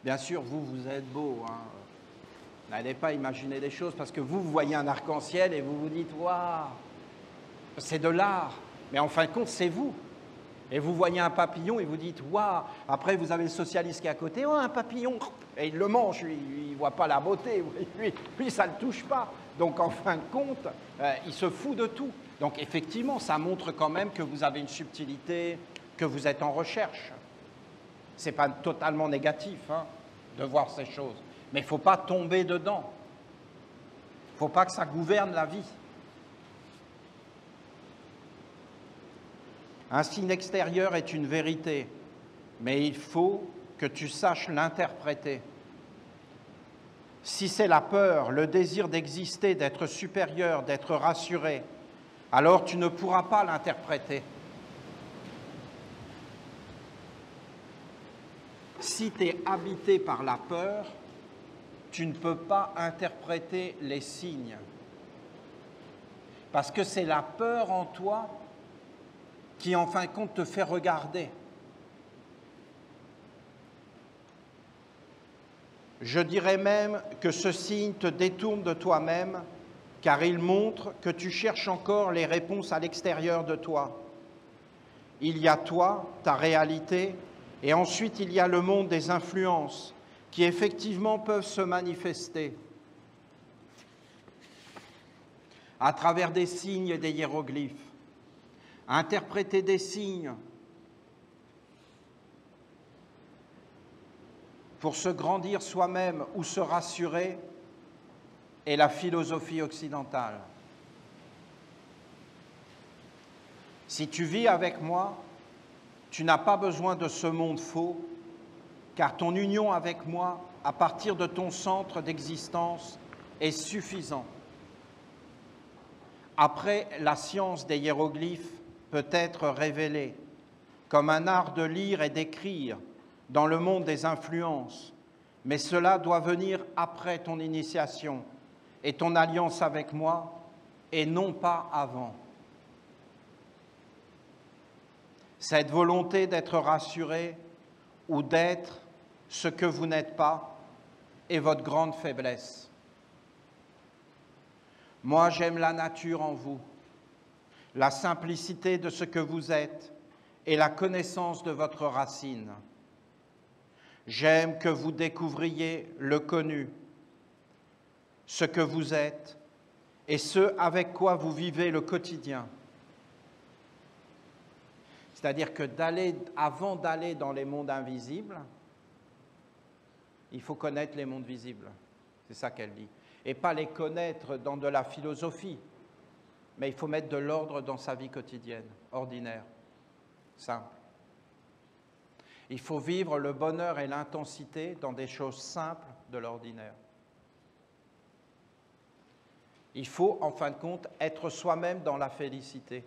Bien sûr, vous êtes beau, hein. N'allez pas imaginer des choses parce que vous voyez un arc-en-ciel et vous vous dites « Waouh, c'est de l'art !» Mais en fin de compte, c'est vous. Et vous voyez un papillon et vous dites « Waouh !» Après, vous avez le socialiste qui est à côté « Oh, un papillon !» Et il le mange, lui, il ne voit pas la beauté, lui ça ne le touche pas. Donc, en fin de compte, il se fout de tout. Donc, effectivement, ça montre quand même que vous avez une subtilité, que vous êtes en recherche. Ce n'est pas totalement négatif, hein, de voir ces choses. Mais il ne faut pas tomber dedans. Il ne faut pas que ça gouverne la vie. Un signe extérieur est une vérité, mais il faut que tu saches l'interpréter. Si c'est la peur, le désir d'exister, d'être supérieur, d'être rassuré, alors tu ne pourras pas l'interpréter. Si tu es habité par la peur, tu ne peux pas interpréter les signes. Parce que c'est la peur en toi qui, en fin de compte, te fait regarder. Je dirais même que ce signe te détourne de toi-même, car il montre que tu cherches encore les réponses à l'extérieur de toi. Il y a toi, ta réalité, et ensuite il y a le monde des influences, qui effectivement peuvent se manifester à travers des signes et des hiéroglyphes. Interpréter des signes pour se grandir soi-même ou se rassurer est la philosophie occidentale. Si tu vis avec moi, tu n'as pas besoin de ce monde faux, car ton union avec moi, à partir de ton centre d'existence, est suffisant. Après, la science des hiéroglyphes peut être révélée, comme un art de lire et d'écrire dans le monde des influences, mais cela doit venir après ton initiation et ton alliance avec moi, et non pas avant. Cette volonté d'être rassuré ou d'être ce que vous n'êtes pas est votre grande faiblesse. Moi, j'aime la nature en vous, la simplicité de ce que vous êtes et la connaissance de votre racine. J'aime que vous découvriez le connu, ce que vous êtes et ce avec quoi vous vivez le quotidien. C'est-à-dire que avant d'aller dans les mondes invisibles, il faut connaître les mondes visibles. C'est ça qu'elle dit. Et pas les connaître dans de la philosophie, mais il faut mettre de l'ordre dans sa vie quotidienne, ordinaire, simple. Il faut vivre le bonheur et l'intensité dans des choses simples de l'ordinaire. Il faut, en fin de compte, être soi-même dans la félicité.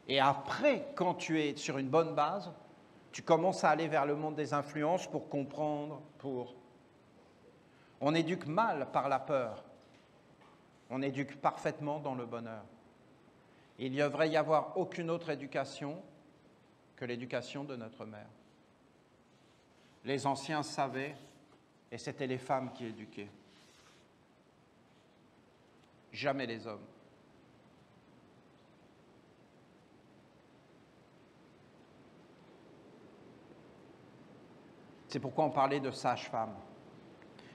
Et après, quand tu es sur une bonne base, tu commences à aller vers le monde des influences pour comprendre, On éduque mal par la peur. On éduque parfaitement dans le bonheur. Il ne devrait y avoir aucune autre éducation que l'éducation de notre mère. Les anciens savaient, et c'était les femmes qui éduquaient. Jamais les hommes. C'est pourquoi on parlait de sages-femmes,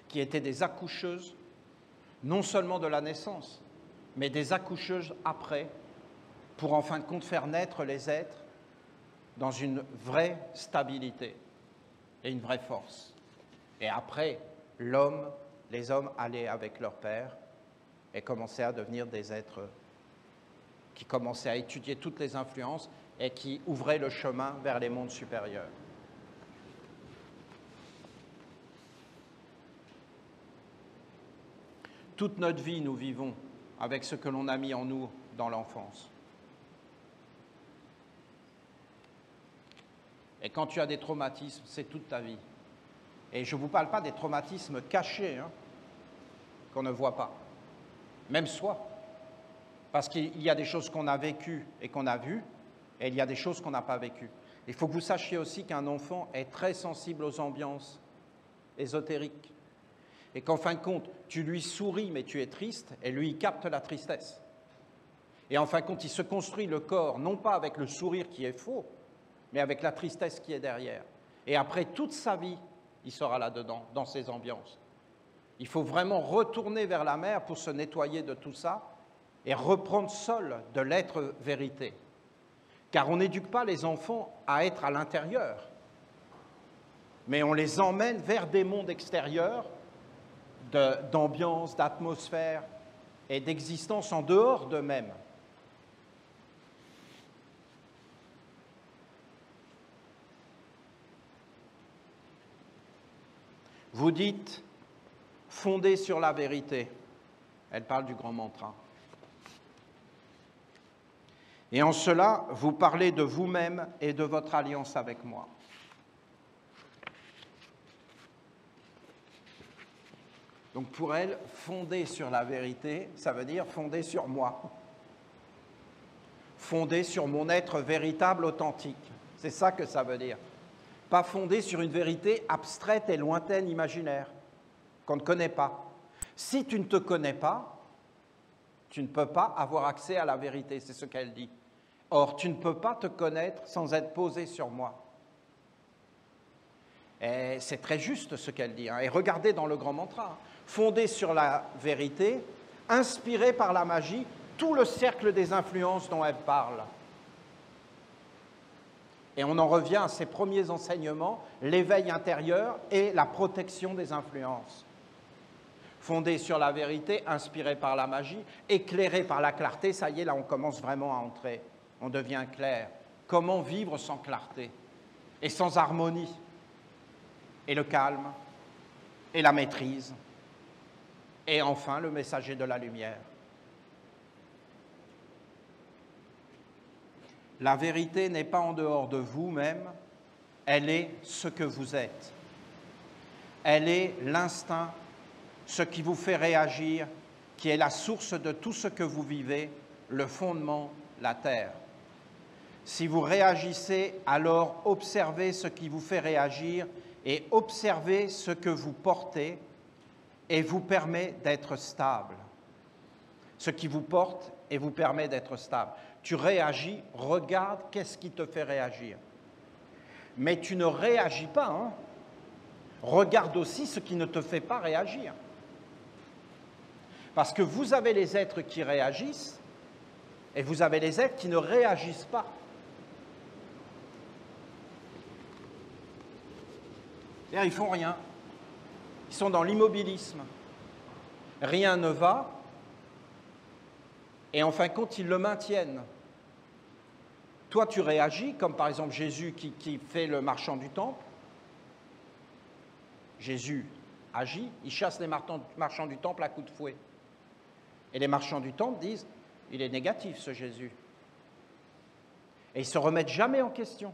qui étaient des accoucheuses, non seulement de la naissance, mais des accoucheuses après, pour en fin de compte faire naître les êtres dans une vraie stabilité et une vraie force. Et après, les hommes allaient avec leur père et commençaient à devenir des êtres qui commençaient à étudier toutes les influences et qui ouvraient le chemin vers les mondes supérieurs. Toute notre vie, nous vivons avec ce que l'on a mis en nous dans l'enfance. Et quand tu as des traumatismes, c'est toute ta vie. Et je ne vous parle pas des traumatismes cachés, qu'on ne voit pas, même soi. Parce qu'il y a des choses qu'on a vécues et qu'on a vues, et il y a des choses qu'on n'a pas vécues. Il faut que vous sachiez aussi qu'un enfant est très sensible aux ambiances ésotériques. Et qu'en fin de compte, tu lui souris, mais tu es triste, et lui, il capte la tristesse. Et en fin de compte, il se construit le corps, non pas avec le sourire qui est faux, mais avec la tristesse qui est derrière. Et après toute sa vie, il sera là-dedans, dans ces ambiances. Il faut vraiment retourner vers la mère pour se nettoyer de tout ça et reprendre seul de l'être vérité. Car on n'éduque pas les enfants à être à l'intérieur, mais on les emmène vers des mondes extérieurs, d'ambiance, d'atmosphère et d'existence en dehors d'eux-mêmes. Vous dites « fondé sur la vérité ». Elle parle du grand mantra. Et en cela, vous parlez de vous-même et de votre alliance avec moi. Donc pour elle, fondé sur la vérité, ça veut dire fondé sur moi. Fondé sur mon être véritable, authentique. C'est ça que ça veut dire. Pas fondé sur une vérité abstraite et lointaine, imaginaire, qu'on ne connaît pas. Si tu ne te connais pas, tu ne peux pas avoir accès à la vérité, c'est ce qu'elle dit. Or, tu ne peux pas te connaître sans être posé sur moi. Et c'est très juste ce qu'elle dit. Et regardez dans le grand mantra, fondé sur la vérité, inspiré par la magie, tout le cercle des influences dont elle parle. Et on en revient à ses premiers enseignements, l'éveil intérieur et la protection des influences. Fondé sur la vérité, inspiré par la magie, éclairé par la clarté, ça y est, là on commence vraiment à entrer, on devient clair. Comment vivre sans clarté et sans harmonie? Et le calme, et la maîtrise, et enfin le messager de la lumière. La vérité n'est pas en dehors de vous-même, elle est ce que vous êtes. Elle est l'instinct, ce qui vous fait réagir, qui est la source de tout ce que vous vivez, le fondement, la terre. Si vous réagissez, alors observez ce qui vous fait réagir et observez ce que vous portez et vous permet d'être stable. Ce qui vous porte et vous permet d'être stable. Tu réagis, regarde qu'est-ce qui te fait réagir. Mais tu ne réagis pas, Regarde aussi ce qui ne te fait pas réagir. Parce que vous avez les êtres qui réagissent et vous avez les êtres qui ne réagissent pas. C'est-à-dire, ils ne font rien. Ils sont dans l'immobilisme. Rien ne va. Et en fin de compte, ils le maintiennent. Toi, tu réagis, comme par exemple Jésus qui fait le marchand du temple. Jésus agit, il chasse les marchands du temple à coups de fouet. Et les marchands du temple disent, il est négatif ce Jésus. Et ils ne se remettent jamais en question.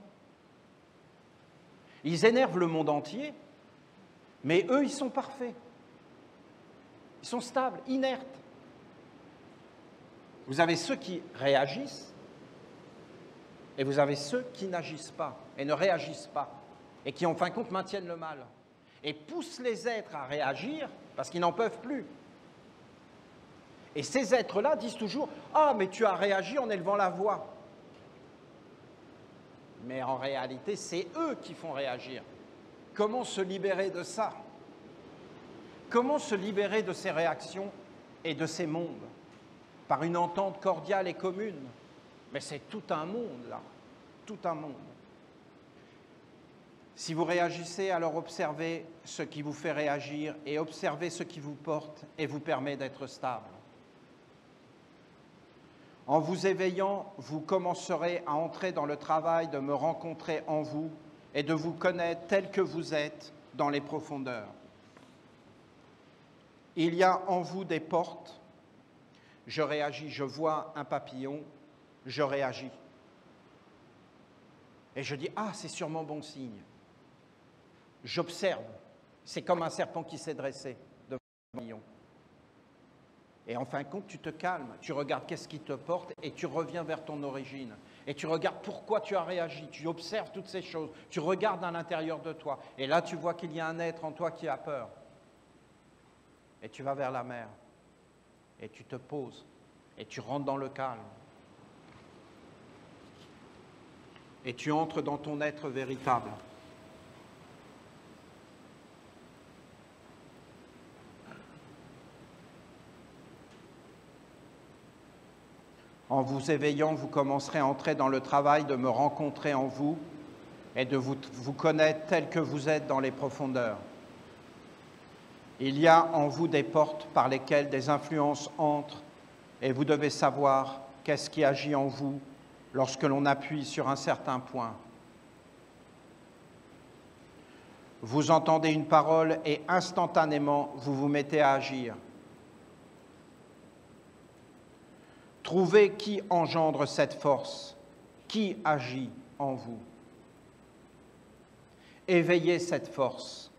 Ils énervent le monde entier, mais eux, ils sont parfaits. Ils sont stables, inertes. Vous avez ceux qui réagissent et vous avez ceux qui n'agissent pas et ne réagissent pas et qui, en fin de compte, maintiennent le mal et poussent les êtres à réagir parce qu'ils n'en peuvent plus. Et ces êtres-là disent toujours « Ah, mais tu as réagi en élevant la voix ». Mais en réalité, c'est eux qui font réagir. Comment se libérer de ça? Comment se libérer de ces réactions et de ces mondes? Par une entente cordiale et commune. Mais c'est tout un monde, là. Tout un monde. Si vous réagissez, alors observez ce qui vous fait réagir et observez ce qui vous porte et vous permet d'être stable. En vous éveillant, vous commencerez à entrer dans le travail de me rencontrer en vous et de vous connaître tel que vous êtes dans les profondeurs. Il y a en vous des portes. Je réagis, je vois un papillon, je réagis. Et je dis, ah, c'est sûrement bon signe. J'observe, c'est comme un serpent qui s'est dressé devant un papillon. Et en fin de compte, tu te calmes, tu regardes qu'est-ce qui te porte et tu reviens vers ton origine. Et tu regardes pourquoi tu as réagi, tu observes toutes ces choses, tu regardes à l'intérieur de toi. Et là, tu vois qu'il y a un être en toi qui a peur. Et tu vas vers la mer. Et tu te poses. Et tu rentres dans le calme. Et tu entres dans ton être véritable. En vous éveillant, vous commencerez à entrer dans le travail de me rencontrer en vous et de vous connaître tel que vous êtes dans les profondeurs. Il y a en vous des portes par lesquelles des influences entrent et vous devez savoir qu'est-ce qui agit en vous lorsque l'on appuie sur un certain point. Vous entendez une parole et instantanément vous vous mettez à agir. Trouvez qui engendre cette force, qui agit en vous. Éveillez cette force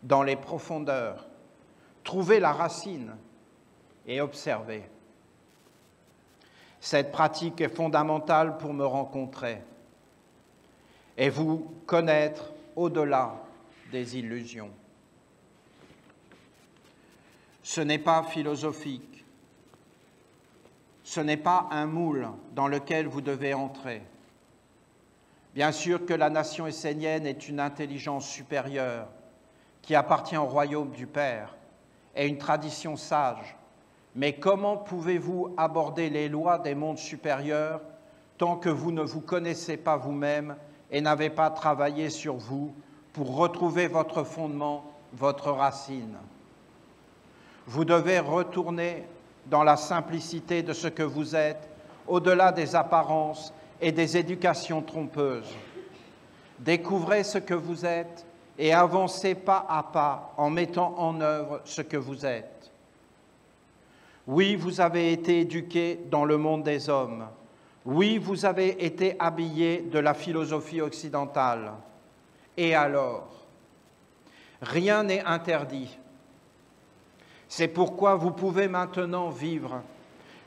dans les profondeurs, trouvez la racine et observez. Cette pratique est fondamentale pour me rencontrer et vous connaître au-delà des illusions. Ce n'est pas philosophique. Ce n'est pas un moule dans lequel vous devez entrer. Bien sûr que la nation essénienne est une intelligence supérieure qui appartient au royaume du Père et une tradition sage. Mais comment pouvez-vous aborder les lois des mondes supérieurs tant que vous ne vous connaissez pas vous-même et n'avez pas travaillé sur vous pour retrouver votre fondement, votre racine? Vous devez retourner dans la simplicité de ce que vous êtes, au-delà des apparences et des éducations trompeuses. Découvrez ce que vous êtes et avancez pas à pas en mettant en œuvre ce que vous êtes. Oui, vous avez été éduqués dans le monde des hommes. Oui, vous avez été habillés de la philosophie occidentale. Et alors? Rien n'est interdit. C'est pourquoi vous pouvez maintenant vivre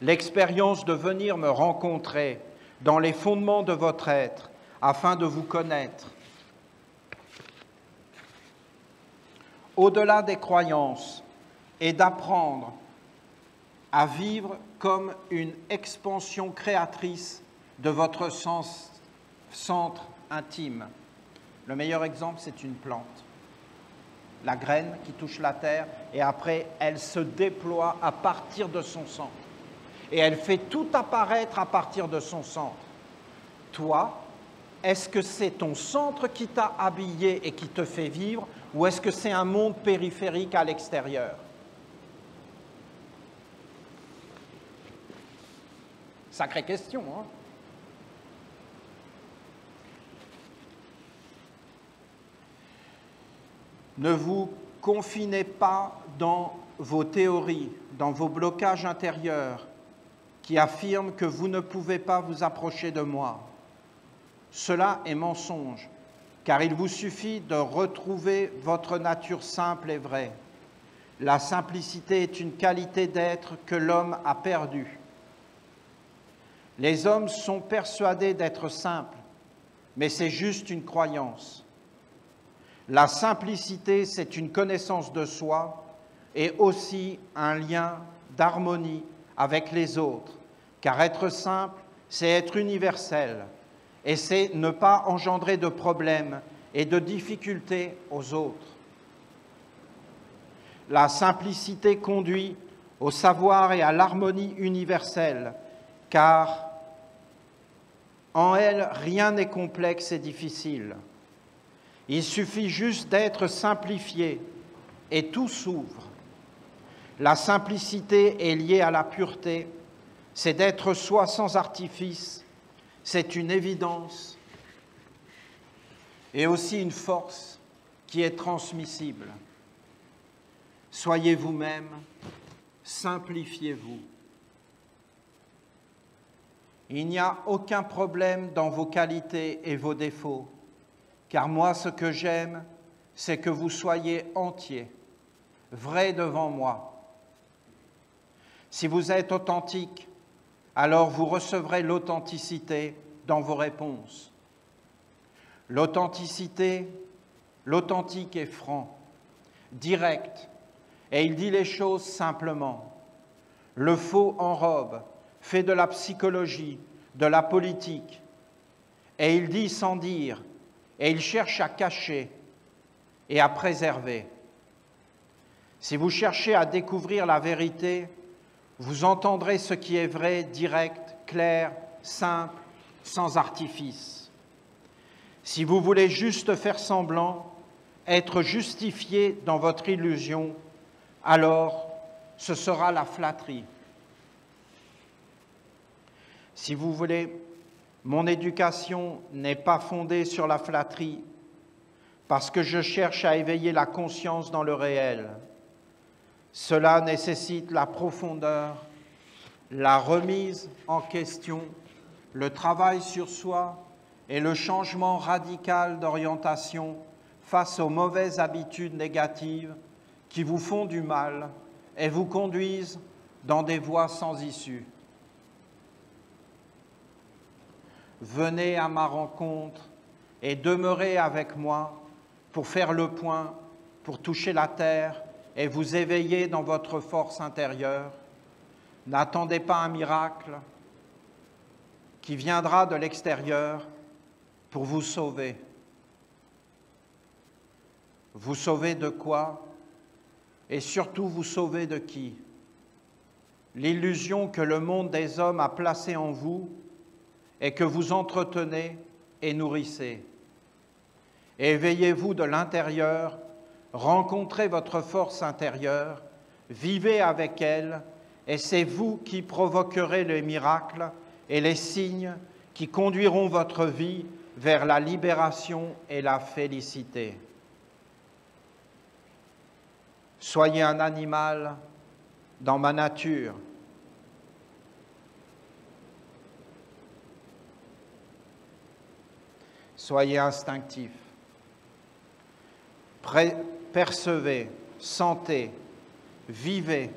l'expérience de venir me rencontrer dans les fondements de votre être afin de vous connaître. Au-delà des croyances et d'apprendre à vivre comme une expansion créatrice de votre centre intime. Le meilleur exemple, c'est une plante. La graine qui touche la terre et après, elle se déploie à partir de son centre. Et elle fait tout apparaître à partir de son centre. Toi, est-ce que c'est ton centre qui t'a habillé et qui te fait vivre ou est-ce que c'est un monde périphérique à l'extérieur? Sacrée question, hein? Ne vous confinez pas dans vos théories, dans vos blocages intérieurs qui affirment que vous ne pouvez pas vous approcher de moi. Cela est mensonge, car il vous suffit de retrouver votre nature simple et vraie. La simplicité est une qualité d'être que l'homme a perdue. Les hommes sont persuadés d'être simples, mais c'est juste une croyance. La simplicité, c'est une connaissance de soi et aussi un lien d'harmonie avec les autres, car être simple, c'est être universel et c'est ne pas engendrer de problèmes et de difficultés aux autres. La simplicité conduit au savoir et à l'harmonie universelle, car en elle, rien n'est complexe et difficile. Il suffit juste d'être simplifié et tout s'ouvre. La simplicité est liée à la pureté, c'est d'être soi sans artifice, c'est une évidence et aussi une force qui est transmissible. Soyez vous-même, simplifiez-vous. Il n'y a aucun problème dans vos qualités et vos défauts, car moi, ce que j'aime, c'est que vous soyez entiers, vrais devant moi. Si vous êtes authentique, alors vous recevrez l'authenticité dans vos réponses. L'authentique est franc, direct, et il dit les choses simplement. Le faux enrobe, fait de la psychologie, de la politique, et il dit sans dire, et il cherche à cacher et à préserver. Si vous cherchez à découvrir la vérité, vous entendrez ce qui est vrai, direct, clair, simple, sans artifice. Si vous voulez juste faire semblant, être justifié dans votre illusion, alors ce sera la flatterie. Si vous voulez, mon éducation n'est pas fondée sur la flatterie, parce que je cherche à éveiller la conscience dans le réel. Cela nécessite la profondeur, la remise en question, le travail sur soi et le changement radical d'orientation face aux mauvaises habitudes négatives qui vous font du mal et vous conduisent dans des voies sans issue. Venez à ma rencontre et demeurez avec moi pour faire le point, pour toucher la terre et vous éveiller dans votre force intérieure. N'attendez pas un miracle qui viendra de l'extérieur pour vous sauver. Vous sauver de quoi? Et surtout vous sauver de qui? L'illusion que le monde des hommes a placée en vous et que vous entretenez et nourrissez. Éveillez-vous de l'intérieur, rencontrez votre force intérieure, vivez avec elle, et c'est vous qui provoquerez les miracles et les signes qui conduiront votre vie vers la libération et la félicité. Soyez un animal dans ma nature. Soyez instinctif. Percevez, sentez, vivez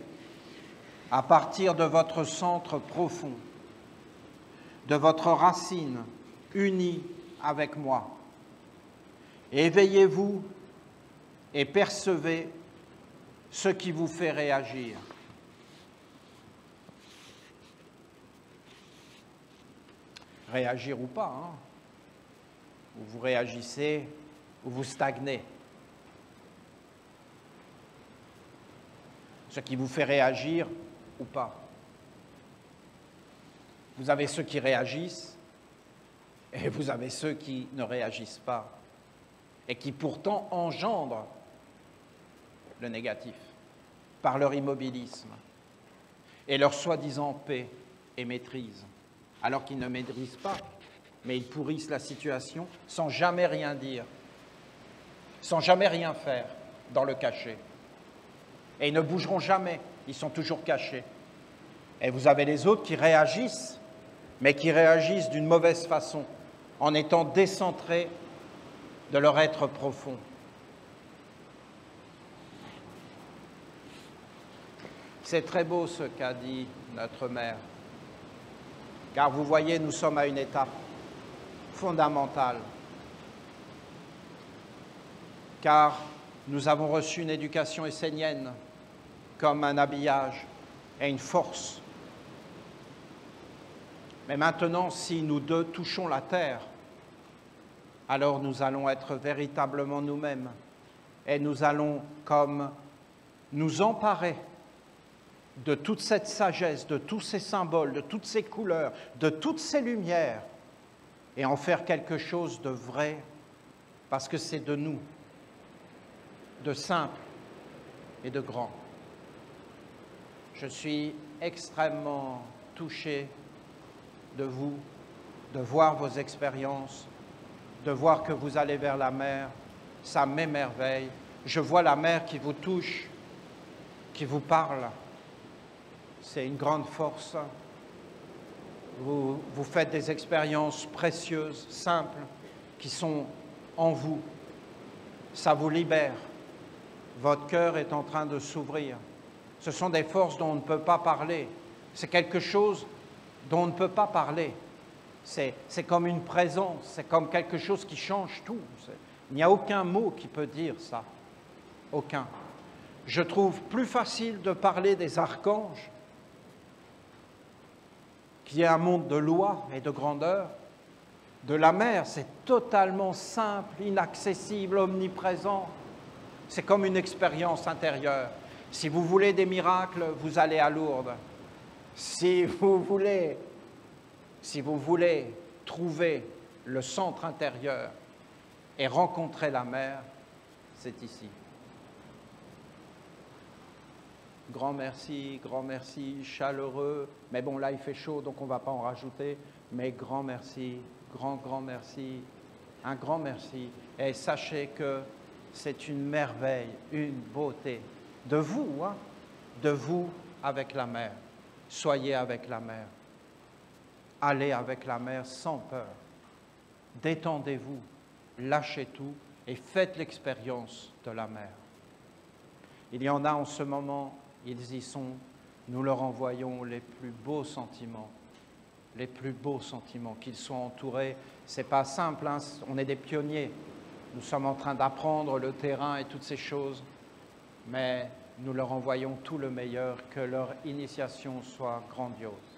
à partir de votre centre profond, de votre racine unie avec moi. Éveillez-vous et percevez ce qui vous fait réagir. Réagir ou pas, hein? Ou vous réagissez ou vous stagnez. Ce qui vous fait réagir ou pas. Vous avez ceux qui réagissent et vous avez ceux qui ne réagissent pas et qui pourtant engendrent le négatif par leur immobilisme et leur soi-disant paix et maîtrise, alors qu'ils ne maîtrisent pas, mais ils pourrissent la situation sans jamais rien dire, sans jamais rien faire dans le cachet. Et ils ne bougeront jamais, ils sont toujours cachés. Et vous avez les autres qui réagissent, mais qui réagissent d'une mauvaise façon, en étant décentrés de leur être profond. C'est très beau ce qu'a dit notre mère, car vous voyez, nous sommes à une étape fondamentale, car nous avons reçu une éducation essénienne comme un habillage et une force. Mais maintenant, si nous deux touchons la terre, alors nous allons être véritablement nous-mêmes et nous allons comme nous emparer de toute cette sagesse, de tous ces symboles, de toutes ces couleurs, de toutes ces lumières et en faire quelque chose de vrai parce que c'est de nous, de simple et de grand. Je suis extrêmement touché de vous, de voir vos expériences, de voir que vous allez vers la mer, ça m'émerveille. Je vois la mer qui vous touche, qui vous parle. C'est une grande force. Vous faites des expériences précieuses, simples, qui sont en vous. Ça vous libère. Votre cœur est en train de s'ouvrir. Ce sont des forces dont on ne peut pas parler. C'est quelque chose dont on ne peut pas parler. C'est comme une présence, c'est comme quelque chose qui change tout. Il n'y a aucun mot qui peut dire ça. Aucun. Je trouve plus facile de parler des archanges, qui est un monde de loi et de grandeur. De la mer, c'est totalement simple, inaccessible, omniprésent. C'est comme une expérience intérieure. Si vous voulez des miracles, vous allez à Lourdes. Si vous voulez trouver le centre intérieur et rencontrer la mer, c'est ici. Grand merci, chaleureux. Mais bon, là, il fait chaud, donc on ne va pas en rajouter. Mais grand merci, grand merci, un grand merci. Et sachez que c'est une merveille, une beauté de vous, hein, de vous avec la mer. Soyez avec la mer. Allez avec la mer sans peur. Détendez-vous, lâchez tout et faites l'expérience de la mer. Il y en a en ce moment, ils y sont, nous leur envoyons les plus beaux sentiments, qu'ils soient entourés. Ce n'est pas simple, hein, on est des pionniers, nous sommes en train d'apprendre le terrain et toutes ces choses, mais nous leur envoyons tout le meilleur, que leur initiation soit grandiose.